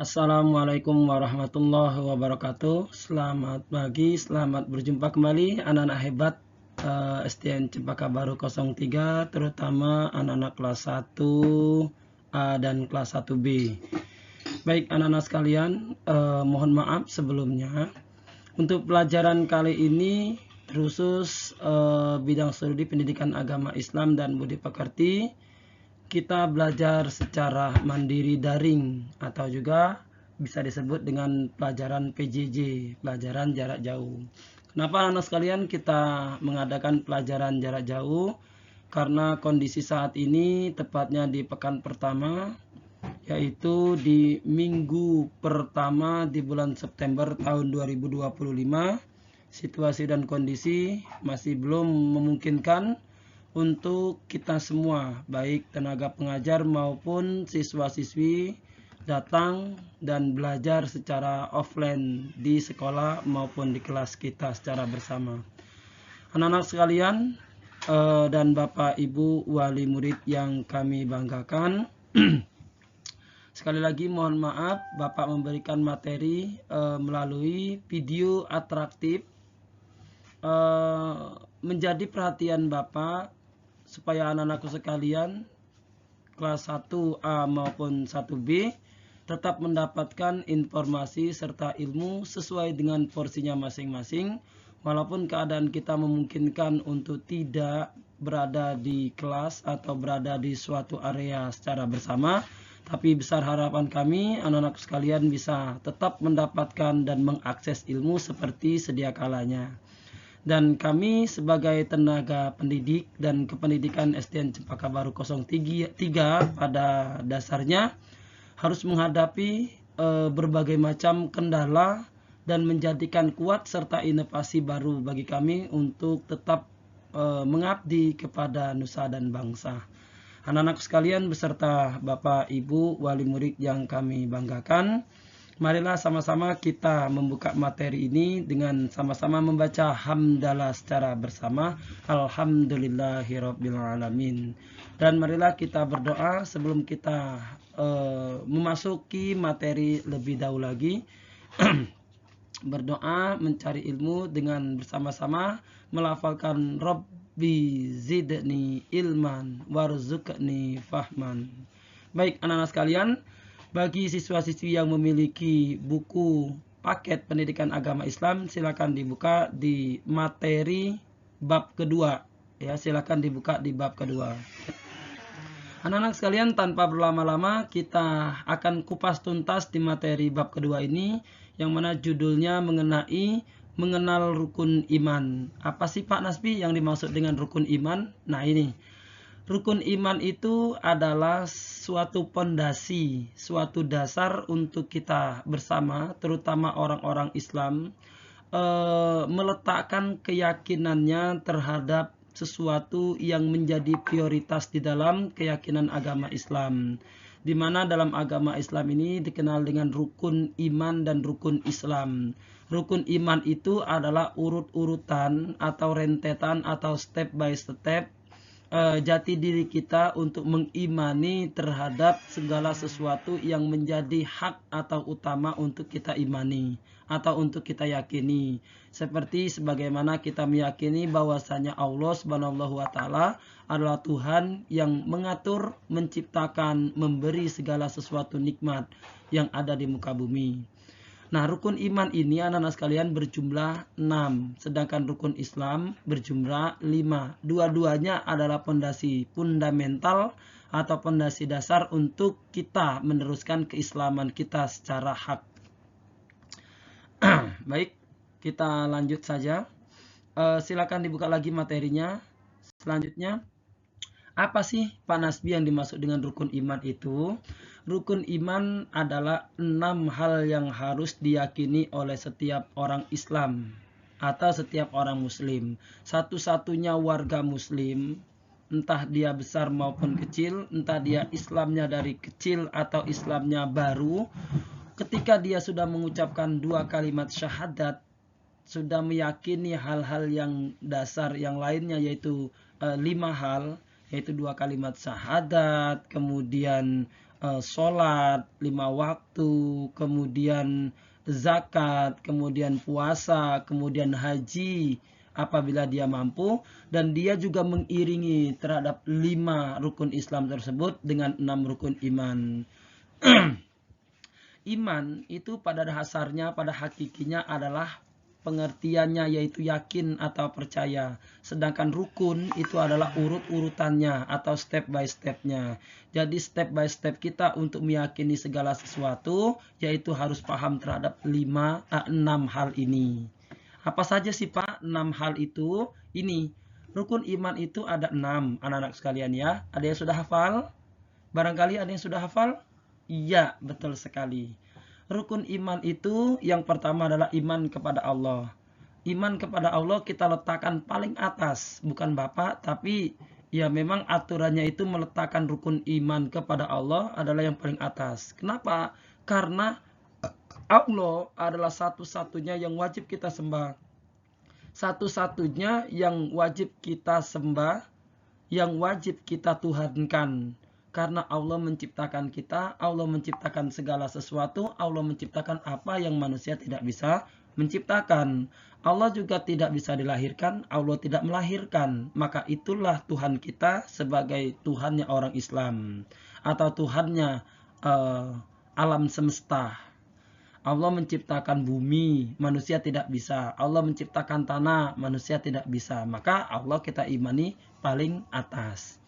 Assalamualaikum warahmatullahi wabarakatuh. Selamat pagi, selamat berjumpa kembali anak-anak hebat STN Cempaka Baru 03, terutama anak-anak kelas 1A dan kelas 1B. Baik anak-anak sekalian, mohon maaf sebelumnya. Untuk pelajaran kali ini khusus bidang studi pendidikan agama Islam dan budi pekerti, kita belajar secara mandiri daring atau juga bisa disebut dengan pelajaran PJJ, pelajaran jarak jauh. Kenapa anak sekalian kita mengadakan pelajaran jarak jauh? Karena kondisi saat ini tepatnya di pekan pertama, yaitu di minggu pertama di bulan September tahun 2025, situasi dan kondisi masih belum memungkinkan untuk kita semua, baik tenaga pengajar maupun siswa-siswi, datang dan belajar secara offline di sekolah maupun di kelas kita secara bersama. Anak-anak sekalian dan Bapak Ibu wali murid yang kami banggakan, sekali lagi mohon maaf Bapak memberikan materi melalui video atraktif, menjadi perhatian Bapak supaya anak-anakku sekalian kelas 1A maupun 1B tetap mendapatkan informasi serta ilmu sesuai dengan porsinya masing-masing, walaupun keadaan kita memungkinkan untuk tidak berada di kelas atau berada di suatu area secara bersama, tapi besar harapan kami anak-anak sekalian bisa tetap mendapatkan dan mengakses ilmu seperti sedia kalanya. Dan kami sebagai tenaga pendidik dan kependidikan STN Cempaka Baru 03 pada dasarnya harus menghadapi berbagai macam kendala dan menjadikan kuat serta inovasi baru bagi kami untuk tetap mengabdi kepada nusa dan bangsa. Anak-anak sekalian beserta Bapak Ibu wali murid yang kami banggakan, marilah sama-sama kita membuka materi ini dengan sama-sama membaca hamdalah secara bersama. Alhamdulillahirrabbilalamin. Dan marilah kita berdoa sebelum kita memasuki materi lebih dahulu lagi. Berdoa mencari ilmu dengan bersama-sama melafalkan Rabbi zidni ilman warzuqni fahman. Baik anak-anak sekalian, bagi siswa-siswi yang memiliki buku paket pendidikan agama Islam, silakan dibuka di materi bab kedua. Ya, silakan dibuka di bab kedua. Anak-anak sekalian, tanpa berlama-lama kita akan kupas tuntas di materi bab kedua ini, yang mana judulnya mengenal rukun iman. Apa sih Pak Nasbi yang dimaksud dengan rukun iman? Nah ini, rukun iman itu adalah suatu pondasi, suatu dasar untuk kita bersama, terutama orang-orang Islam, meletakkan keyakinannya terhadap sesuatu yang menjadi prioritas di dalam keyakinan agama Islam. Di mana dalam agama Islam ini dikenal dengan rukun iman dan rukun Islam. Rukun iman itu adalah urut-urutan atau rentetan atau step by step jati diri kita untuk mengimani terhadap segala sesuatu yang menjadi hak atau utama untuk kita imani atau untuk kita yakini. Seperti sebagaimana kita meyakini bahwasanya Allah Subhanahu wa taala adalah Tuhan yang mengatur, menciptakan, memberi segala sesuatu nikmat yang ada di muka bumi. Nah, rukun iman ini anak-anak sekalian berjumlah 6, sedangkan rukun Islam berjumlah 5. Dua-duanya adalah pondasi fundamental atau pondasi dasar untuk kita meneruskan keislaman kita secara hak. Baik, kita lanjut saja. Silakan dibuka lagi materinya. Selanjutnya, apa sih Pak Nasbi yang dimaksud dengan rukun iman itu? Rukun iman adalah 6 hal yang harus diyakini oleh setiap orang Islam atau setiap orang Muslim. Satu-satunya warga Muslim, entah dia besar maupun kecil, entah dia Islamnya dari kecil atau Islamnya baru, ketika dia sudah mengucapkan 2 kalimat syahadat, sudah meyakini hal-hal yang dasar yang lainnya, yaitu 5 hal, yaitu 2 kalimat syahadat, kemudian sholat 5 waktu, kemudian zakat, kemudian puasa, kemudian haji apabila dia mampu, dan dia juga mengiringi terhadap 5 rukun Islam tersebut dengan 6 rukun iman. Iman itu pada dasarnya, pada hakikinya adalah pengertiannya yaitu yakin atau percaya. Sedangkan rukun itu adalah urut-urutannya atau step by stepnya. Jadi step by step kita untuk meyakini segala sesuatu yaitu harus paham terhadap 6 hal ini. Apa saja sih Pak 6 hal itu? Ini, rukun iman itu ada 6 anak-anak sekalian ya. Ada yang sudah hafal? Barangkali ada yang sudah hafal? Iya, betul sekali. Rukun iman itu yang pertama adalah iman kepada Allah. Iman kepada Allah kita letakkan paling atas, bukan Bapak, tapi ya memang aturannya itu meletakkan rukun iman kepada Allah adalah yang paling atas. Kenapa? Karena Allah adalah satu-satunya yang wajib kita sembah. Satu-satunya yang wajib kita sembah, yang wajib kita tuhankan. Karena Allah menciptakan kita, Allah menciptakan segala sesuatu, Allah menciptakan apa yang manusia tidak bisa menciptakan. Allah juga tidak bisa dilahirkan, Allah tidak melahirkan. Maka itulah Tuhan kita sebagai Tuhannya orang Islam. Atau Tuhannya alam semesta. Allah menciptakan bumi, manusia tidak bisa. Allah menciptakan tanah, manusia tidak bisa. Maka Allah kita imani paling atas.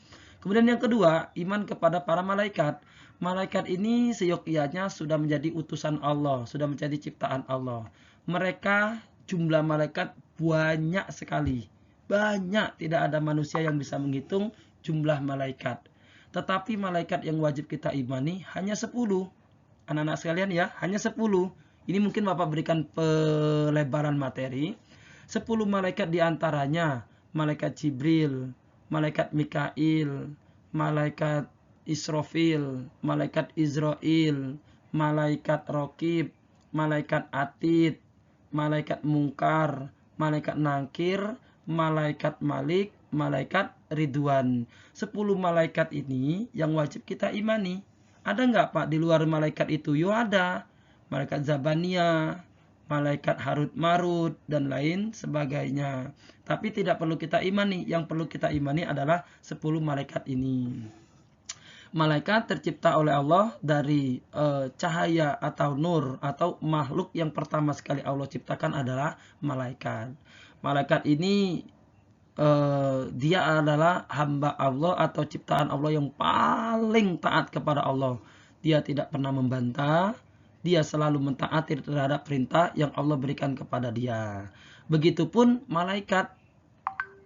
Kemudian yang kedua, iman kepada para malaikat. Malaikat ini seyogyanya sudah menjadi utusan Allah, sudah menjadi ciptaan Allah. Mereka, jumlah malaikat banyak sekali. Banyak, tidak ada manusia yang bisa menghitung jumlah malaikat. Tetapi malaikat yang wajib kita imani hanya 10. Anak-anak sekalian ya, hanya 10. Ini mungkin Bapak berikan pelebaran materi. 10 malaikat diantaranya, malaikat Jibril, malaikat Mikail, malaikat Israfil, malaikat Israel, malaikat Raqib, malaikat Atid, malaikat Mungkar, malaikat Nakir, malaikat Malik, malaikat Ridwan. 10 malaikat ini yang wajib kita imani. Ada nggak Pak di luar malaikat itu? Yo ada. Malaikat Zabaniyah, malaikat Harut Marut, dan lain sebagainya. Tapi tidak perlu kita imani. Yang perlu kita imani adalah 10 malaikat ini. Malaikat tercipta oleh Allah dari cahaya atau nur, atau makhluk yang pertama sekali Allah ciptakan adalah malaikat. Malaikat ini dia adalah hamba Allah atau ciptaan Allah yang paling taat kepada Allah. Dia tidak pernah membantah. Dia selalu mentaati terhadap perintah yang Allah berikan kepada dia. Begitupun malaikat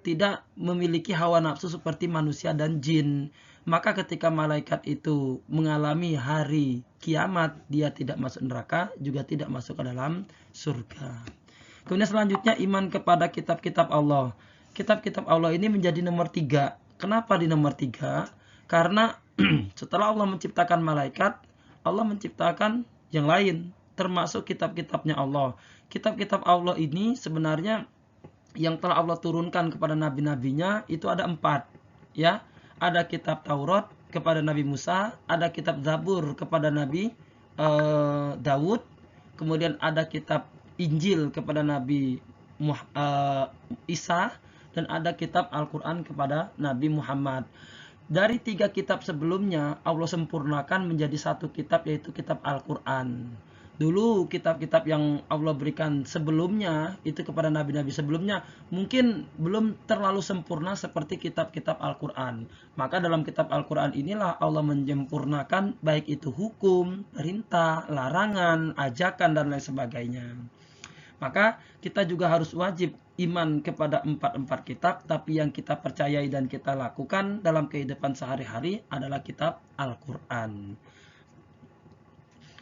tidak memiliki hawa nafsu seperti manusia dan jin. Maka ketika malaikat itu mengalami hari kiamat, dia tidak masuk neraka, juga tidak masuk ke dalam surga. Kemudian selanjutnya iman kepada kitab-kitab Allah. Kitab-kitab Allah ini menjadi nomor 3. Kenapa di nomor 3? Karena setelah Allah menciptakan malaikat, Allah menciptakan yang lain, termasuk kitab-kitabnya Allah. Kitab-kitab Allah ini sebenarnya yang telah Allah turunkan kepada nabi-nabinya itu ada 4. Ya, ada kitab Taurat kepada Nabi Musa, ada kitab Zabur kepada Nabi Daud, kemudian ada kitab Injil kepada Nabi Isa, dan ada kitab Al-Quran kepada Nabi Muhammad. Dari 3 kitab sebelumnya Allah sempurnakan menjadi 1 kitab, yaitu kitab Al-Quran. Dulu kitab-kitab yang Allah berikan sebelumnya itu kepada nabi-nabi sebelumnya mungkin belum terlalu sempurna seperti kitab-kitab Al-Quran. Maka dalam kitab Al-Quran inilah Allah menyempurnakan baik itu hukum, perintah, larangan, ajakan, dan lain sebagainya. Maka kita juga harus wajib iman kepada 4 kitab, tapi yang kita percayai dan kita lakukan dalam kehidupan sehari-hari adalah kitab Al-Quran.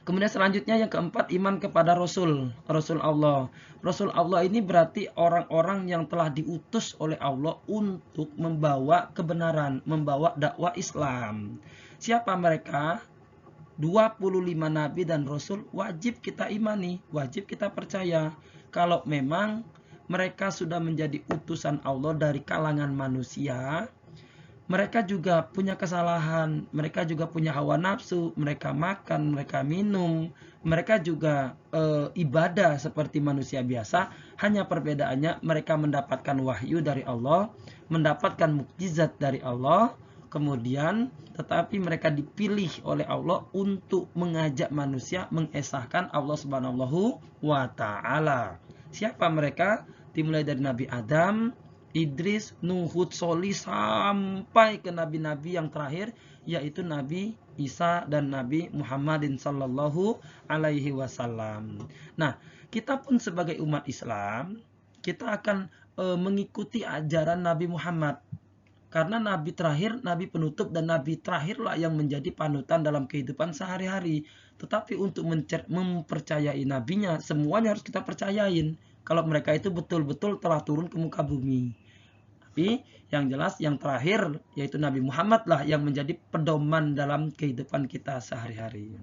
Kemudian selanjutnya yang keempat, iman kepada Rasul Allah. Rasul Allah ini berarti orang-orang yang telah diutus oleh Allah untuk membawa kebenaran, membawa dakwah Islam. Siapa mereka? 25 nabi dan rasul wajib kita imani, wajib kita percaya. Kalau memang mereka sudah menjadi utusan Allah dari kalangan manusia, mereka juga punya kesalahan, mereka juga punya hawa nafsu, mereka makan, mereka minum, mereka juga ibadah seperti manusia biasa, hanya perbedaannya mereka mendapatkan wahyu dari Allah, mendapatkan mukjizat dari Allah, kemudian tetapi mereka dipilih oleh Allah untuk mengajak manusia mengesahkan Allah Subhanahu wa taala. Siapa mereka? Dimulai dari Nabi Adam, Idris, Nuh, Hud, Solih, sampai ke nabi-nabi yang terakhir, yaitu Nabi Isa dan Nabi Muhammadin sallallahu alaihi wasallam. Nah, kita pun sebagai umat Islam, kita akan mengikuti ajaran Nabi Muhammad. Karena nabi terakhir, nabi penutup, dan nabi terakhirlah yang menjadi panutan dalam kehidupan sehari-hari. Tetapi untuk mempercayai nabinya, semuanya harus kita percayain. Kalau mereka itu betul-betul telah turun ke muka bumi. Tapi yang jelas yang terakhir yaitu Nabi Muhammad lah yang menjadi pedoman dalam kehidupan kita sehari-hari.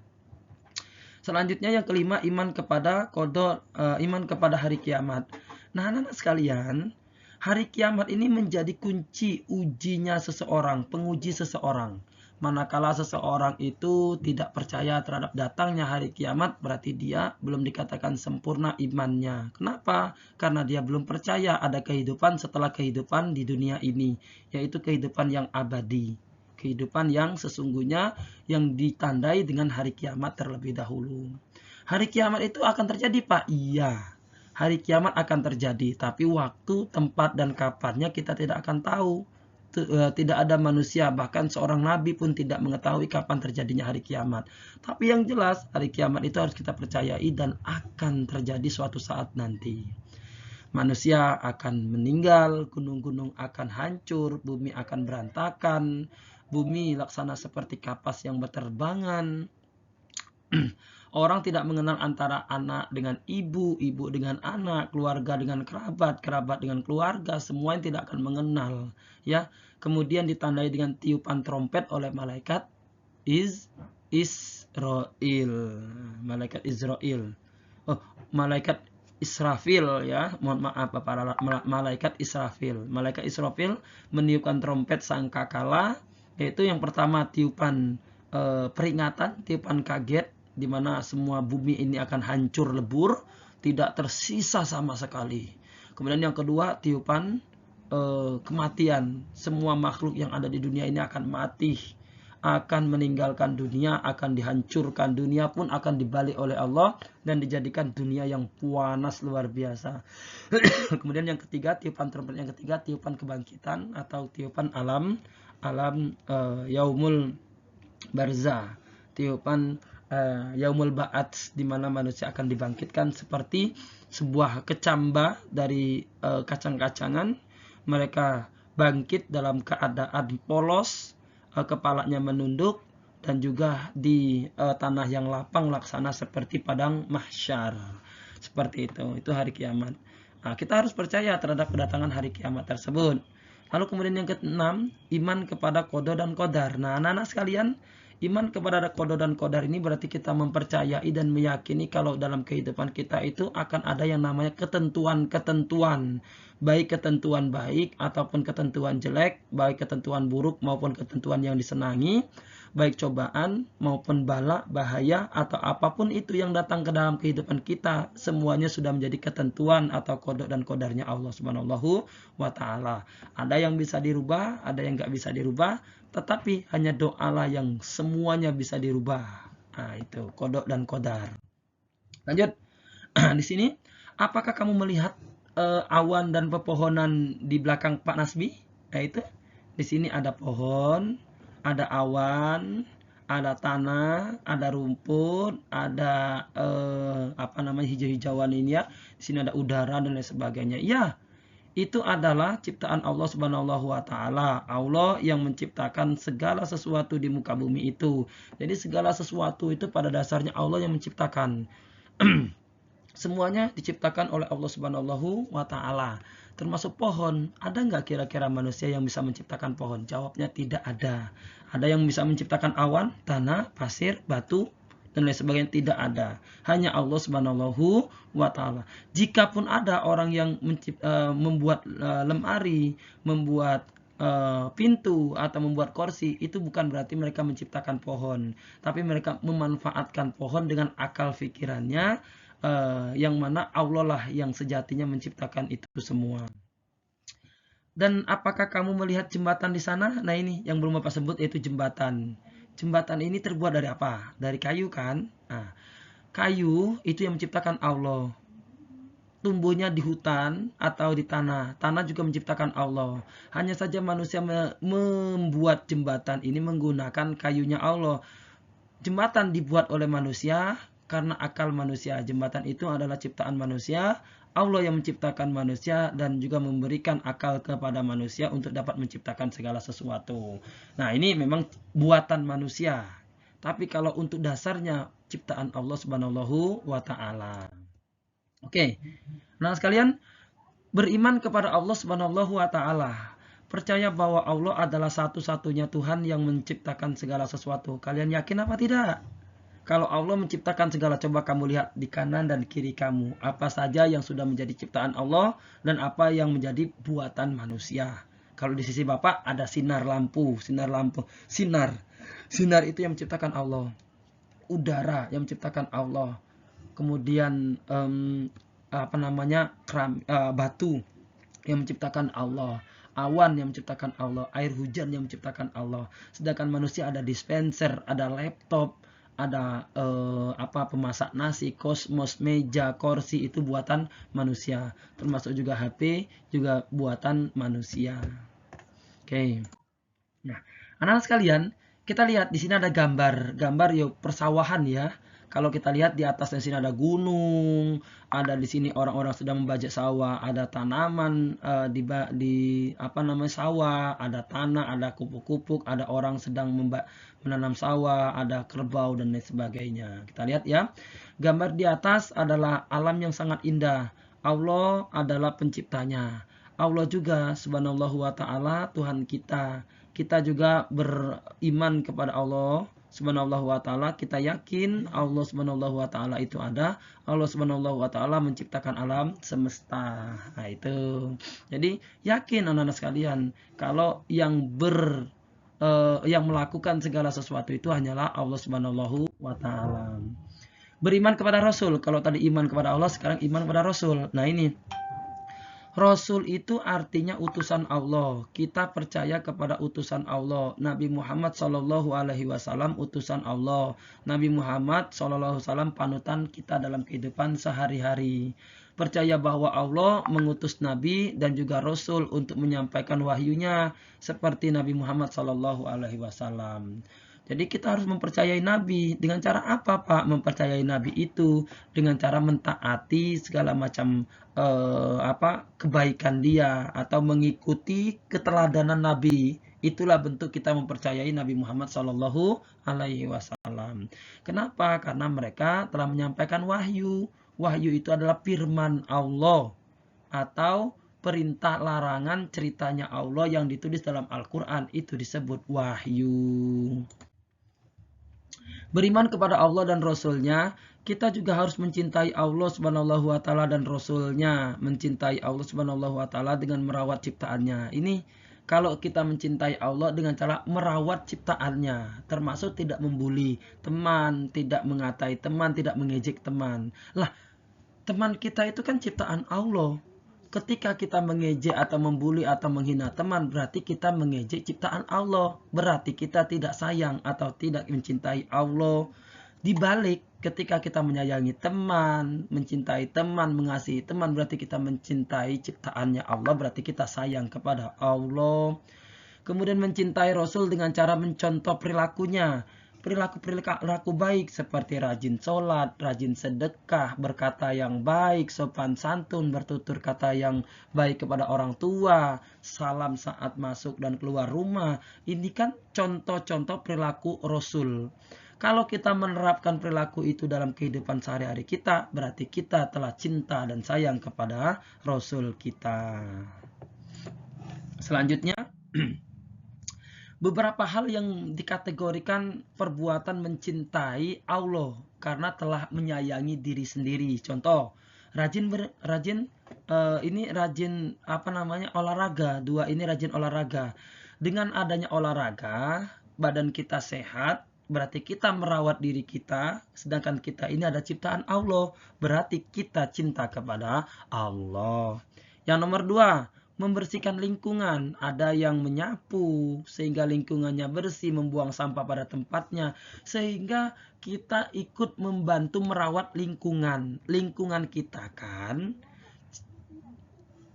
Selanjutnya yang kelima, iman kepada qada, iman kepada hari kiamat. Nah, anak-anak sekalian, hari kiamat ini menjadi kunci ujinya seseorang, penguji seseorang. Manakala seseorang itu tidak percaya terhadap datangnya hari kiamat, berarti dia belum dikatakan sempurna imannya. Kenapa? Karena dia belum percaya ada kehidupan setelah kehidupan di dunia ini, yaitu kehidupan yang abadi. Kehidupan yang sesungguhnya yang ditandai dengan hari kiamat terlebih dahulu. Hari kiamat itu akan terjadi, Pak? Iya. Hari kiamat akan terjadi, tapi waktu, tempat, dan kapannya kita tidak akan tahu. Tidak ada manusia, bahkan seorang nabi pun tidak mengetahui kapan terjadinya hari kiamat. Tapi yang jelas, hari kiamat itu harus kita percayai dan akan terjadi suatu saat nanti. Manusia akan meninggal, gunung-gunung akan hancur, bumi akan berantakan, bumi laksana seperti kapas yang berterbangan. Orang tidak mengenal antara anak dengan ibu, ibu dengan anak, keluarga dengan kerabat, kerabat dengan keluarga, semua yang tidak akan mengenal, ya. Kemudian ditandai dengan tiupan trompet oleh malaikat Israel. Malaikat Israel. Oh, malaikat Israfil, ya. Mohon maaf para malaikat Israfil. Malaikat Israfil meniupkan trompet sangkakala, yaitu yang pertama tiupan peringatan, tiupan kaget, di mana semua bumi ini akan hancur lebur, tidak tersisa sama sekali. Kemudian yang kedua, tiupan kematian. Semua makhluk yang ada di dunia ini akan mati, akan meninggalkan dunia, akan dihancurkan. Dunia pun akan dibalik oleh Allah dan dijadikan dunia yang panas luar biasa. Kemudian yang ketiga, tiupan trompet yang ketiga, tiupan kebangkitan atau tiupan alam yaumul barzah, tiupan yaumul ba'ats, di mana manusia akan dibangkitkan seperti sebuah kecamba dari kacang-kacangan. Mereka bangkit dalam keadaan polos, kepalanya menunduk, dan juga di tanah yang lapang laksana seperti padang mahsyar. Seperti itu hari kiamat. Nah, kita harus percaya terhadap kedatangan hari kiamat tersebut. Lalu kemudian yang keenam, iman kepada qada dan qadar. Nah, anak-anak sekalian, iman kepada qada dan qadar ini berarti kita mempercayai dan meyakini kalau dalam kehidupan kita itu akan ada yang namanya ketentuan-ketentuan. Baik ketentuan baik ataupun ketentuan jelek, baik ketentuan buruk maupun ketentuan yang disenangi, baik cobaan maupun bala, bahaya, atau apapun itu yang datang ke dalam kehidupan kita, semuanya sudah menjadi ketentuan atau qada dan qadarnya Allah Subhanahu wa taala. Ada yang bisa dirubah, ada yang nggak bisa dirubah, tetapi hanya doalah yang semuanya bisa dirubah. Nah, itu qada dan qadar. Lanjut. Di sini, apakah kamu melihat awan dan pepohonan di belakang Pak Nasbi? Nah, itu. Di sini ada pohon, ada awan, ada tanah, ada rumput, ada hijau-hijauan ini ya. Di sini ada udara dan lain sebagainya. Ya, itu adalah ciptaan Allah Subhanahu wa taala. Allah yang menciptakan segala sesuatu di muka bumi itu. Jadi segala sesuatu itu pada dasarnya Allah yang menciptakan. Semuanya diciptakan oleh Allah Subhanahu wa taala. Termasuk pohon. Ada nggak kira-kira manusia yang bisa menciptakan pohon? Jawabnya tidak ada. Ada yang bisa menciptakan awan, tanah, pasir, batu, dan lain sebagainya? Tidak ada. Hanya Allah Subhanahu wa taala. Jikapun ada orang yang membuat lemari, membuat pintu atau membuat kursi, itu bukan berarti mereka menciptakan pohon, tapi mereka memanfaatkan pohon dengan akal pikirannya, yang mana Allah lah yang sejatinya menciptakan itu semua. Dan apakah kamu melihat jembatan di sana? Nah, ini yang belum Bapak sebut, yaitu jembatan. Jembatan ini terbuat dari apa? Dari kayu kan? Nah, kayu itu yang menciptakan Allah. Tumbuhnya di hutan atau di tanah. Tanah juga menciptakan Allah. Hanya saja manusia membuat jembatan ini menggunakan kayunya Allah. Jembatan dibuat oleh manusia karena akal manusia. Jembatan itu adalah ciptaan manusia. Allah yang menciptakan manusia dan juga memberikan akal kepada manusia untuk dapat menciptakan segala sesuatu. Nah, ini memang buatan manusia. Tapi kalau untuk dasarnya ciptaan Allah Subhanahu wa taala. Oke. Nah, sekalian, beriman kepada Allah Subhanahu wa taala. Percaya bahwa Allah adalah satu-satunya Tuhan yang menciptakan segala sesuatu. Kalian yakin apa tidak? Kalau Allah menciptakan segala, coba kamu lihat di kanan dan kiri kamu. Apa saja yang sudah menjadi ciptaan Allah dan apa yang menjadi buatan manusia. Kalau di sisi Bapak ada sinar lampu. Sinar itu yang menciptakan Allah. Udara yang menciptakan Allah. Kemudian batu yang menciptakan Allah, awan yang menciptakan Allah, air hujan yang menciptakan Allah. Sedangkan manusia ada dispenser, ada laptop, ada pemasak nasi, kosmos, meja, kursi, itu buatan manusia. Termasuk juga HP, juga buatan manusia. Oke. Nah, anak-anak sekalian, kita lihat di sini ada gambar persawahan ya. Kalau kita lihat di atas di sini ada gunung, ada di sini orang-orang sedang membajak sawah, ada tanaman di sawah, ada tanah, ada kupuk-kupuk, ada orang sedang menanam sawah, ada kerbau dan lain sebagainya. Kita lihat ya. Gambar di atas adalah alam yang sangat indah. Allah adalah penciptanya. Allah juga Subhanahu wa taala Tuhan kita. Kita juga beriman kepada Allah Subhanahu wa taala, kita yakin Allah Subhanahu wa taala itu ada. Allah Subhanahu wa taala menciptakan alam semesta. Nah, itu. Jadi yakin anak-anak sekalian, kalau yang melakukan segala sesuatu itu hanyalah Allah Subhanahu wa taala. Beriman kepada Rasul. Kalau tadi iman kepada Allah, sekarang iman kepada Rasul. Nah, ini Rasul itu artinya utusan Allah. Kita percaya kepada utusan Allah. Nabi Muhammad SAW utusan Allah. Nabi Muhammad SAW panutan kita dalam kehidupan sehari-hari. Percaya bahwa Allah mengutus Nabi dan juga Rasul untuk menyampaikan wahyunya seperti Nabi Muhammad SAW. Jadi kita harus mempercayai Nabi. Dengan cara apa, Pak? Mempercayai Nabi itu dengan cara mentaati segala macam kebaikan dia atau mengikuti keteladanan Nabi. Itulah bentuk kita mempercayai Nabi Muhammad SAW. Kenapa? Karena mereka telah menyampaikan wahyu. Wahyu itu adalah firman Allah atau perintah larangan ceritanya Allah yang ditulis dalam Al-Quran. Itu disebut wahyu. Beriman kepada Allah dan Rasul-Nya, kita juga harus mencintai Allah Subhanahu wa taala dan Rasul-Nya, mencintai Allah Subhanahu wa taala dengan merawat ciptaannya. Ini kalau kita mencintai Allah dengan cara merawat ciptaannya, termasuk tidak membuli teman, tidak mengatai teman, tidak mengejek teman. Lah, teman kita itu kan ciptaan Allah. Ketika kita mengejek atau membuli atau menghina teman, berarti kita mengejek ciptaan Allah. Berarti kita tidak sayang atau tidak mencintai Allah. Dibalik, ketika kita menyayangi teman, mencintai teman, mengasihi teman, berarti kita mencintai ciptaannya Allah. Berarti kita sayang kepada Allah. Kemudian mencintai Rasul dengan cara mencontoh perilakunya. Perilaku baik seperti rajin sholat, rajin sedekah, berkata yang baik, sopan santun, bertutur kata yang baik kepada orang tua, salam saat masuk dan keluar rumah. Ini kan contoh-contoh perilaku Rasul. Kalau kita menerapkan perilaku itu dalam kehidupan sehari-hari kita, berarti kita telah cinta dan sayang kepada Rasul kita. Selanjutnya, beberapa hal yang dikategorikan perbuatan mencintai Allah karena telah menyayangi diri sendiri. Contoh, rajin olahraga. 2 ini rajin olahraga. Dengan adanya olahraga, badan kita sehat, berarti kita merawat diri kita, sedangkan kita ini ada ciptaan Allah, berarti kita cinta kepada Allah. Yang nomor 2, membersihkan lingkungan. Ada yang menyapu sehingga lingkungannya bersih, membuang sampah pada tempatnya, sehingga kita ikut membantu merawat lingkungan. Lingkungan kita kan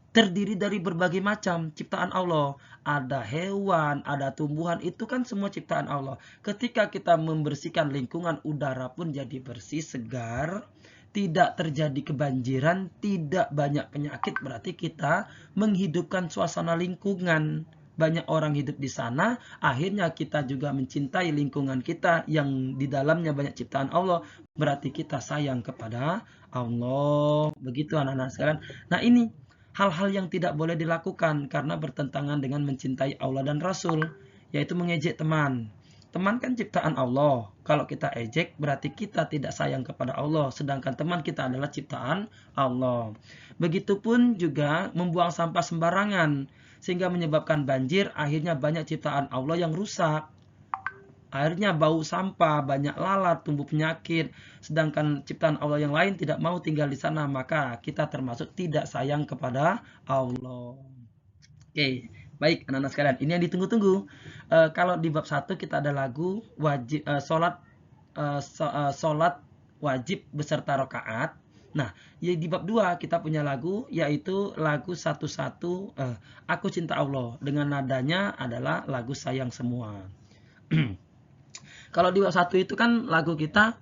terdiri dari berbagai macam ciptaan Allah. Ada hewan, ada tumbuhan, itu kan semua ciptaan Allah. Ketika kita membersihkan lingkungan, udara pun jadi bersih, segar, tidak terjadi kebanjiran, tidak banyak penyakit, berarti kita menghidupkan suasana lingkungan. Banyak orang hidup di sana, akhirnya kita juga mencintai lingkungan kita yang di dalamnya banyak ciptaan Allah, berarti kita sayang kepada Allah. Begitu anak-anak sekalian. Nah, ini hal-hal yang tidak boleh dilakukan karena bertentangan dengan mencintai Allah dan Rasul, yaitu mengejek teman. Teman kan ciptaan Allah. Kalau kita ejek berarti kita tidak sayang kepada Allah, sedangkan teman kita adalah ciptaan Allah. Begitupun juga membuang sampah sembarangan sehingga menyebabkan banjir, akhirnya banyak ciptaan Allah yang rusak. Akhirnya bau sampah, banyak lalat, tumbuh penyakit. Sedangkan ciptaan Allah yang lain tidak mau tinggal di sana, maka kita termasuk tidak sayang kepada Allah. Oke, baik anak-anak sekalian. Ini yang ditunggu-tunggu. Kalau di bab 1 kita ada lagu wajib sholat wajib beserta rakaat. Nah, ya di bab 2 kita punya lagu, yaitu lagu 11 Aku Cinta Allah. Dengan nadanya adalah lagu sayang semua. Kalau di bab 1 itu kan lagu kita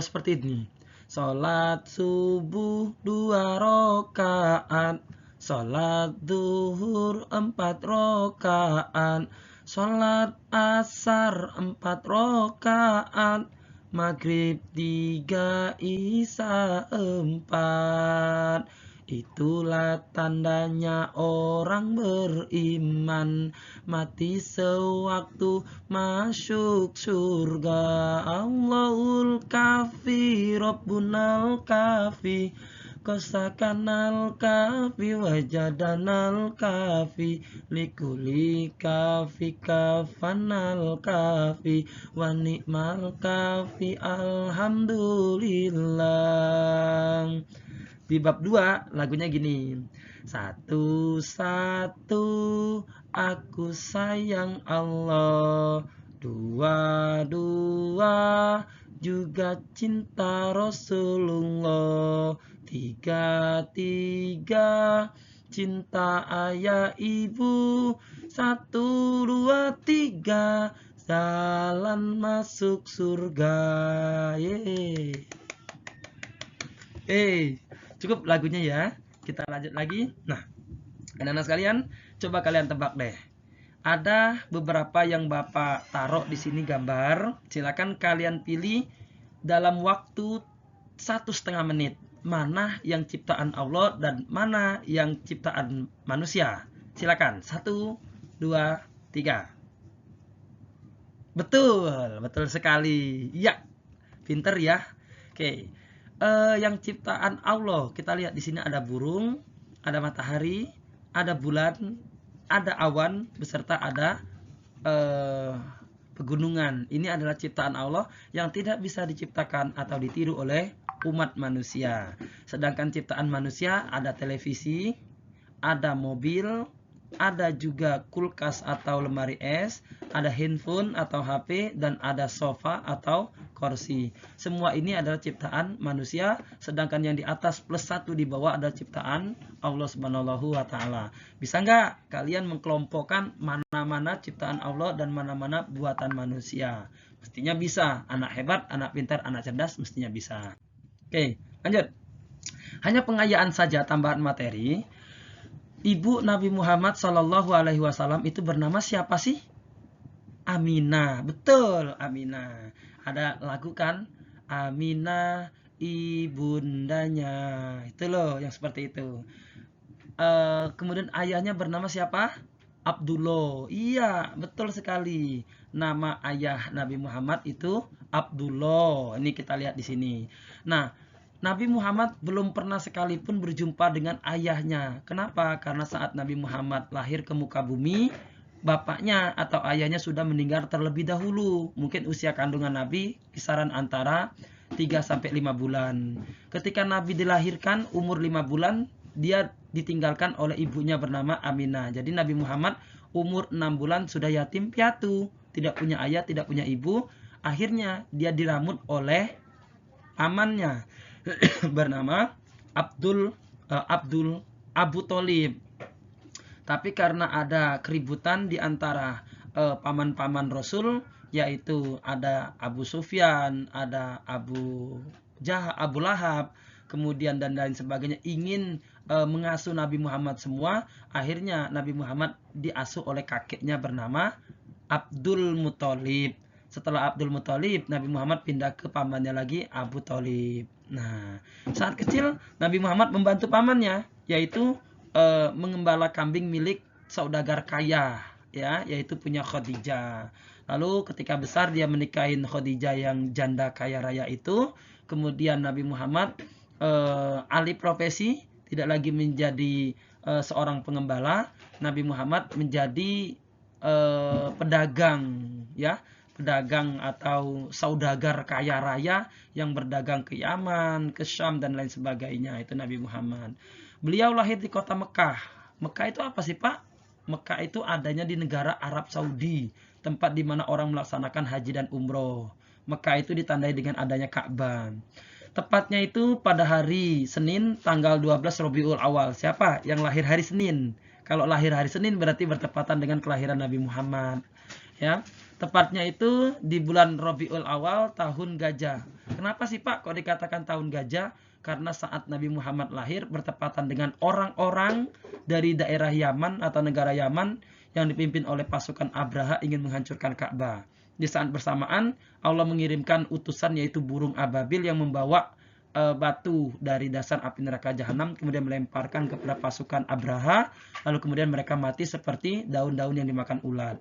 seperti ini. Sholat subuh 2 rakaat, sholat duhur 4 rakaat, sholat asar 4 rakaat, maghrib 3, isya 4. Itulah tandanya orang beriman, mati sewaktu masuk surga. Allahul kafi, Rabbunal kafi, kosakanal kafi, wajadanal kafi, likuli kafi, kafanal kafi, wa ni'mal kafi, alhamdulillah. Di bab 2 lagunya gini. 1 aku sayang Allah, 2 juga cinta Rasulullah, 3 cinta ayah ibu, 1 2 3 jalan masuk surga. Cukup lagunya ya. Kita lanjut lagi. Nah, anak-anak sekalian, coba kalian tebak deh. Ada beberapa yang Bapak taruh di sini gambar. Silakan kalian pilih dalam waktu 1,5 menit. Mana yang ciptaan Allah dan mana yang ciptaan manusia. Silakan. 1, 2, 3. Betul sekali. Ya, pinter ya. Oke. Yang ciptaan Allah, kita lihat di sini ada burung, ada matahari, ada bulan, ada awan, beserta ada pegunungan. Ini adalah ciptaan Allah yang tidak bisa diciptakan atau ditiru oleh umat manusia. Sedangkan ciptaan manusia ada televisi, ada mobil, ada juga kulkas atau lemari es, ada handphone atau HP, dan ada sofa atau kursi. Semua ini adalah ciptaan manusia, sedangkan yang di atas plus 1 di bawah adalah ciptaan Allah Subhanahu wa Ta'ala. Bisa nggak kalian mengkelompokkan mana-mana ciptaan Allah dan mana-mana buatan manusia? Mestinya bisa. Anak hebat, anak pintar, anak cerdas mestinya bisa. Oke, lanjut. Hanya pengayaan saja tambahan materi. Ibu Nabi Muhammad SAW itu bernama siapa sih? Aminah. Betul, Aminah. Ada lagu kan? Aminah ibundanya. Itu loh yang seperti itu. Kemudian ayahnya bernama siapa? Abdullah. Iya, betul sekali. Nama ayah Nabi Muhammad itu Abdullah. Ini kita lihat di sini. Nah, Nabi Muhammad belum pernah sekalipun berjumpa dengan ayahnya. Kenapa? Karena saat Nabi Muhammad lahir ke muka bumi, bapaknya atau ayahnya sudah meninggal terlebih dahulu. Mungkin usia kandungan Nabi kisaran antara 3-5 bulan. Ketika Nabi dilahirkan umur 5 bulan, dia ditinggalkan oleh ibunya bernama Aminah. Jadi Nabi Muhammad umur 6 bulan sudah yatim piatu, tidak punya ayah, tidak punya ibu. Akhirnya dia diramut oleh pamannya bernama Abu Tholib. Tapi karena ada keributan di antara paman-paman Rasul, yaitu ada Abu Sufyan, ada Abu Lahab, kemudian dan lain sebagainya, ingin mengasuh Nabi Muhammad semua. Akhirnya Nabi Muhammad diasuh oleh kakeknya bernama Abdul Muthalib. Setelah Abdul Muthalib, Nabi Muhammad pindah ke pamannya lagi, Abu Tholib. Nah, saat kecil Nabi Muhammad membantu pamannya, yaitu mengembala kambing milik saudagar kaya, ya, yaitu punya Khadijah. Lalu ketika besar dia menikahin Khadijah yang janda kaya raya itu. Kemudian Nabi Muhammad alih profesi, tidak lagi menjadi seorang pengembala. Nabi Muhammad menjadi pedagang, ya, pedagang atau saudagar kaya raya yang berdagang ke Yaman, ke Syam dan lain sebagainya. Itu Nabi Muhammad. Beliau lahir di kota Mekah. Mekah itu apa sih, Pak? Mekah itu adanya di negara Arab Saudi, tempat di mana orang melaksanakan haji dan umroh. Mekah itu ditandai dengan adanya Ka'bah. Tepatnya itu pada hari Senin tanggal 12 Rabiul Awal. Siapa yang lahir hari Senin? Kalau lahir hari Senin berarti bertepatan dengan kelahiran Nabi Muhammad. Ya, tepatnya itu di bulan Rabiul Awal tahun gajah. Kenapa sih Pak kok dikatakan tahun gajah? Karena saat Nabi Muhammad lahir bertepatan dengan orang-orang dari daerah Yaman atau negara Yaman yang dipimpin oleh pasukan Abraha ingin menghancurkan Ka'bah. Di saat bersamaan Allah mengirimkan utusan yaitu burung ababil yang membawa batu dari dasar api neraka jahanam, kemudian melemparkan kepada pasukan Abraha, lalu kemudian mereka mati seperti daun-daun yang dimakan ulat.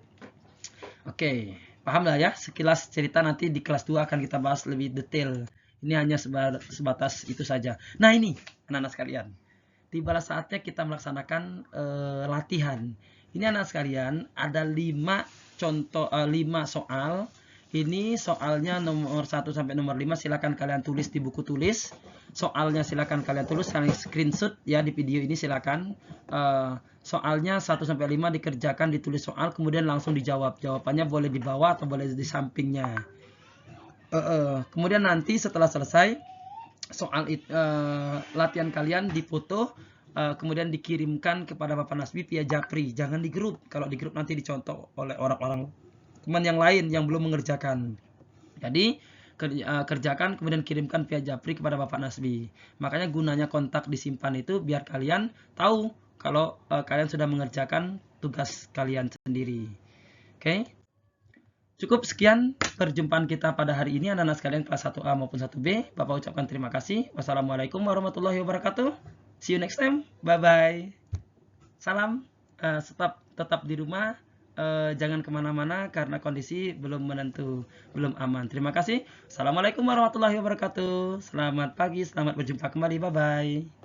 Oke, paham lah ya? Sekilas cerita, nanti di kelas 2 akan kita bahas lebih detail. Ini hanya sebatas itu saja. Nah ini, anak-anak sekalian, tibalah saatnya kita melaksanakan latihan. Ini anak sekalian, ada 5 soal. Ini soalnya nomor 1 sampai nomor 5, silakan kalian tulis di buku tulis. Soalnya silakan kalian tulis, kalian screenshot ya di video ini silakan. Soalnya 1 sampai 5 dikerjakan, ditulis soal, kemudian langsung dijawab. Jawabannya boleh di bawah atau boleh di sampingnya. Kemudian nanti setelah selesai soal latihan kalian difoto, kemudian dikirimkan kepada Bapak Nasbi via Japri. Jangan di grup. Kalau di grup nanti dicontoh oleh orang-orang teman yang lain yang belum mengerjakan. Jadi kerjakan kemudian kirimkan via Japri kepada Bapak Nasbi. Makanya gunanya kontak disimpan itu biar kalian tahu kalau kalian sudah mengerjakan tugas kalian sendiri. Oke. Cukup sekian perjumpaan kita pada hari ini anak-anak sekalian kelas 1A maupun 1B. Bapak ucapkan terima kasih. Wassalamualaikum warahmatullahi wabarakatuh. See you next time. Bye-bye. Salam. Tetap di rumah. Jangan kemana-mana karena kondisi belum menentu, belum aman. Terima kasih. Assalamualaikum warahmatullahi wabarakatuh. Selamat pagi, selamat berjumpa kembali. Bye-bye.